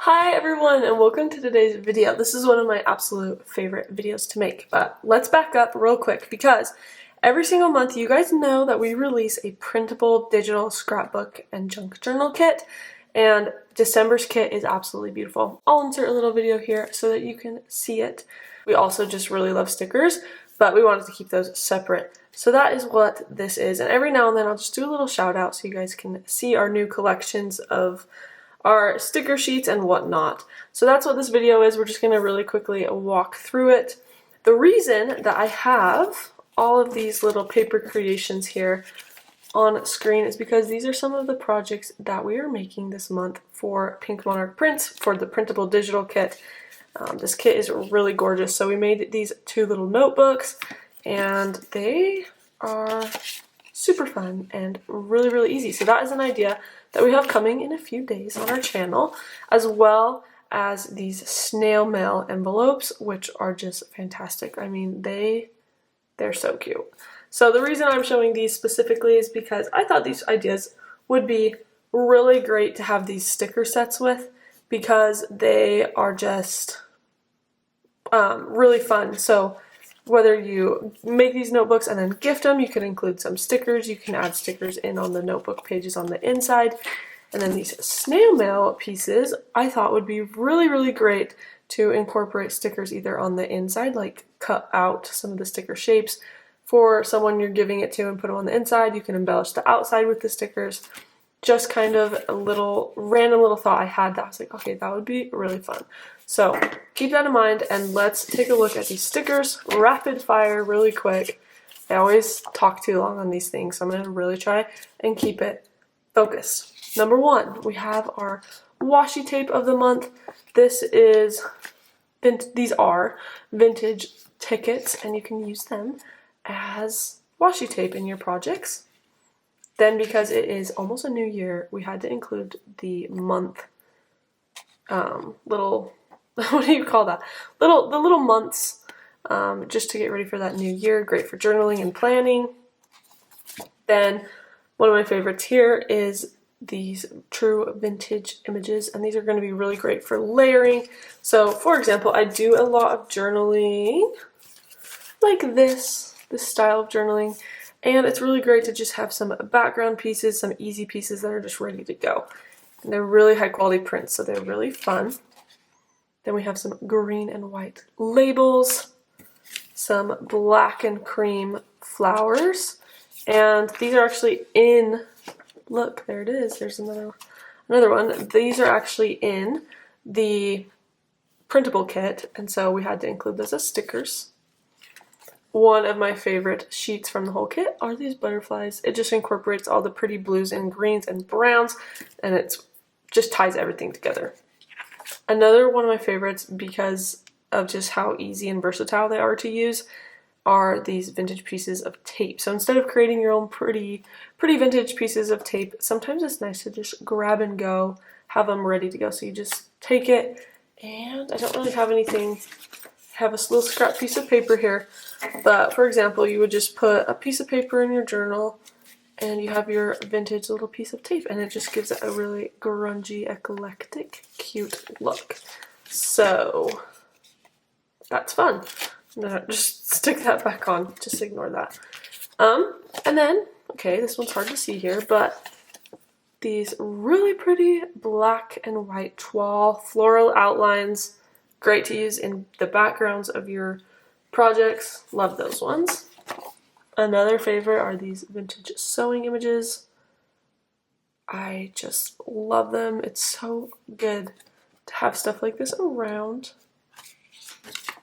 Hi everyone and welcome to today's video. This is one of my absolute favorite videos to make, but let's back up real quick because every single month you guys know that we release a printable digital scrapbook and junk journal kit, and December's kit is absolutely beautiful. I'll insert a little video here so that you can see it. We also just really love stickers, but we wanted to keep those separate. So that is what this is, and every now and then I'll just do a little shout out so you guys can see our new collections of our sticker sheets and whatnot. So that's what this video is. We're just going to really quickly walk through it. The reason that I have all of these little paper creations here on screen is because these are some of the projects that we are making this month for Pink Monarch Prints for the printable digital kit. This kit is really gorgeous. So we made these two little notebooks and they are super fun and really easy. So that is an idea that we have coming in a few days on our channel, as well as these snail mail envelopes, which are just fantastic. I mean, they're so cute. So the reason I'm showing these specifically is because I thought these ideas would be really great to have these sticker sets with, because they are just really fun. So whether you make these notebooks and then gift them, you can include some stickers. You can add stickers in on the notebook pages on the inside. And then these snail mail pieces I thought would be really great to incorporate stickers either on the inside, like cut out some of the sticker shapes for someone you're giving it to and put them on the inside. You can embellish the outside with the stickers. Just kind of a little random little thought I had that I was like, okay, that would be really fun. So keep that in mind and let's take a look at these stickers rapid fire really quick. I always talk too long on these things, so I'm going to really try and keep it focused. Number one, we have our washi tape of the month. These are vintage tickets and you can use them as washi tape in your projects. Then, because it is almost a new year, we had to include the month little, what do you call that? The little months, just to get ready for that new year. Great for journaling and planning. Then one of my favorites here is these true vintage images, and these are going to be really great for layering. So for example, I do a lot of journaling like this style of journaling. And it's really great to just have some background pieces, some easy pieces that are just ready to go. And they're really high quality prints, so they're really fun. Then we have some green and white labels, some black and cream flowers, and these are actually in, look, there it is, there's another one. These are actually in the printable kit, and so we had to include those as stickers. One of my favorite sheets from the whole kit are these butterflies. It just incorporates all the pretty blues and greens and browns, and it just ties everything together. Another one of my favorites, because of just how easy and versatile they are to use, are these vintage pieces of tape. So instead of creating your own pretty vintage pieces of tape, sometimes it's nice to just grab and go, have them ready to go. So you just take it, and I don't really have anything. I have a little scrap piece of paper here, but for example, you would just put a piece of paper in your journal and you have your vintage little piece of tape, and it just gives it a really grungy, eclectic, cute look. So that's fun. No, just stick that back on, just ignore that. And then, okay, this one's hard to see here, but these really pretty black and white toile floral outlines. Great to use in the backgrounds of your projects. Love those ones. Another favorite are these vintage sewing images. I just love them. It's so good to have stuff like this around.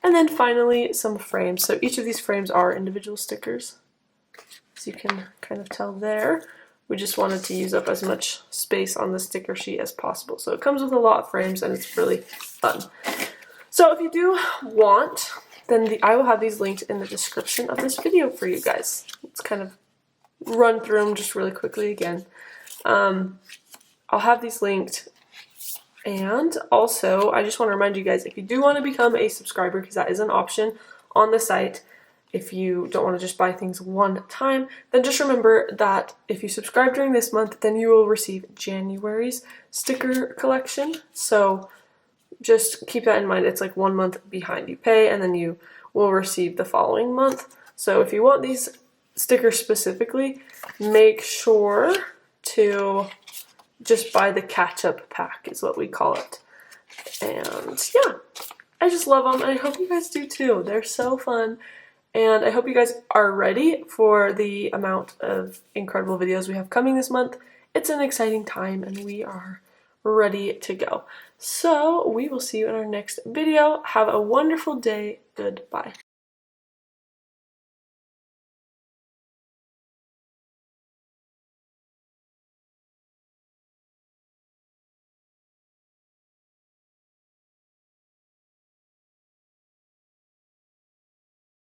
And then finally, some frames. So each of these frames are individual stickers, as you can kind of tell there. We just wanted to use up as much space on the sticker sheet as possible. So it comes with a lot of frames and it's really fun. So if you do want, then I will have these linked in the description of this video for you guys. Let's kind of run through them just really quickly again. I'll have these linked. And also, I just want to remind you guys, if you do want to become a subscriber, because that is an option on the site, if you don't want to just buy things one time, then just remember that if you subscribe during this month, then you will receive January's sticker collection. So just keep that in mind. It's like 1 month behind you pay, and then you will receive the following month. So if you want these stickers specifically, make sure to just buy the catch-up pack is what we call it. And yeah, I just love them, and I hope you guys do too. They're so fun, and I hope you guys are ready for the amount of incredible videos we have coming this month. It's an exciting time, and we are ready to go. So we will see you in our next video. Have a wonderful day. Goodbye.